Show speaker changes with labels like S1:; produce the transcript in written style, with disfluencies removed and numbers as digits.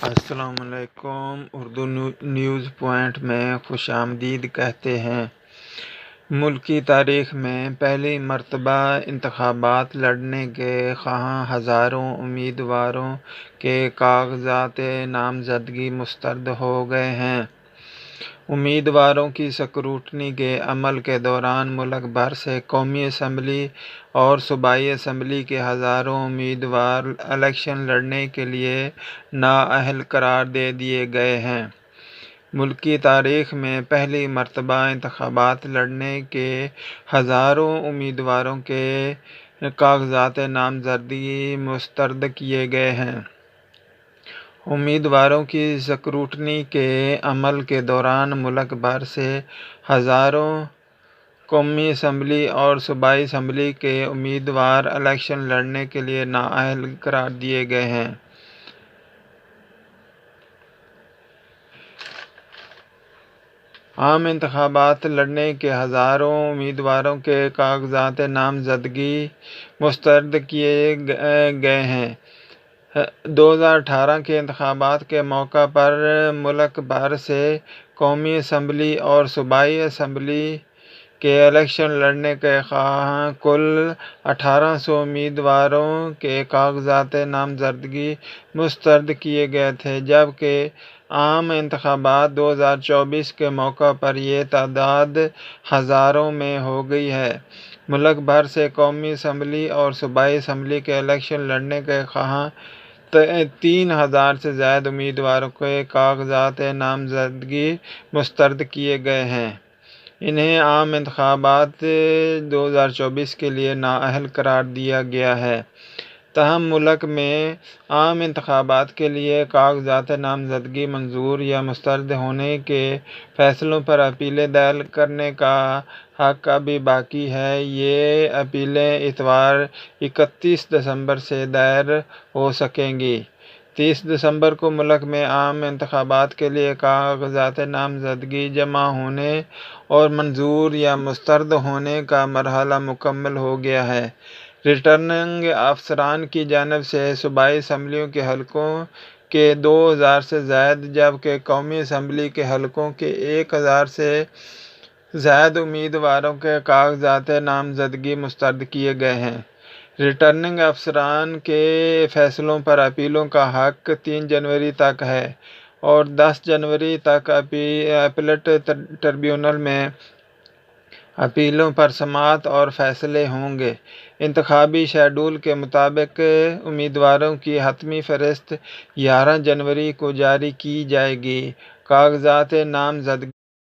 S1: السلام علیکم۔ Urdu news point میں خوش آمدید کہتے ہیں۔ ملکی تاریخ میں پہلی مرتبہ انتخابات لڑنے کے خواہاں ہزاروں امیدواروں کے کاغذات نامزدگی مسترد ہو گئے ہیں۔ امیدواروں کی اسکروٹنی کے عمل کے دوران ملک بھر سے قومی اسمبلی اور صوبائی اسمبلی کے ہزاروں امیدوار الیکشن لڑنے کے لیے نااہل قرار دے دیے گئے ہیں۔ ملکی تاریخ میں پہلی مرتبہ انتخابات لڑنے کے ہزاروں امیدواروں کے کاغذات نامزدگی مسترد کیے گئے ہیں۔ امیدواروں کی اسکروٹنی کے عمل کے دوران ملک بھر سے ہزاروں قومی اسمبلی اور صوبائی اسمبلی کے امیدوار الیکشن لڑنے کے لیے نااہل قرار دیے گئے ہیں۔ عام انتخابات لڑنے کے ہزاروں امیدواروں کے کاغذات نامزدگی مسترد کیے گئے ہیں۔ 2018 کے انتخابات کے موقع پر ملک بھر سے قومی اسمبلی اور صوبائی اسمبلی کے الیکشن لڑنے کے خواہاں کل 1800 امیدواروں کے کاغذات نامزدگی مسترد کیے گئے تھے، جبکہ عام انتخابات 2024 کے موقع پر یہ تعداد ہزاروں میں ہو گئی ہے۔ ملک بھر سے قومی اسمبلی اور صوبائی اسمبلی کے الیکشن لڑنے کے خواہاں 3000 سے زائد امیدواروں کے کاغذات نامزدگی مسترد کیے گئے ہیں۔ انہیں عام انتخابات 2024 کے لیے نااہل قرار دیا گیا ہے۔ تاہم ملک میں عام انتخابات کے لیے کاغذات نامزدگی منظور یا مسترد ہونے کے فیصلوں پر اپیلیں دائر کرنے کا حق ابھی باقی ہے۔ یہ اپیلیں اتوار 31 دسمبر سے دائر ہو سکیں گی۔ 30 دسمبر کو ملک میں عام انتخابات کے لیے کاغذات نامزدگی جمع ہونے اور منظور یا مسترد ہونے کا مرحلہ مکمل ہو گیا ہے۔ ریٹرننگ افسران کی جانب سے صوبائی اسمبلیوں کے حلقوں کے 2000 سے زائد جبکہ قومی اسمبلی کے حلقوں کے 1000 سے زائد امیدواروں کے کاغذات نامزدگی مسترد کیے گئے ہیں۔ ریٹرننگ افسران کے فیصلوں پر اپیلوں کا حق 3 جنوری تک ہے اور 10 جنوری تک اپیلٹ ٹریبیونل میں اپیلوں پر سماعت اور فیصلے ہوں گے۔ انتخابی شیڈول کے مطابق امیدواروں کی حتمی فہرست 11 جنوری کو جاری کی جائے گی۔ کاغذات نامزدگی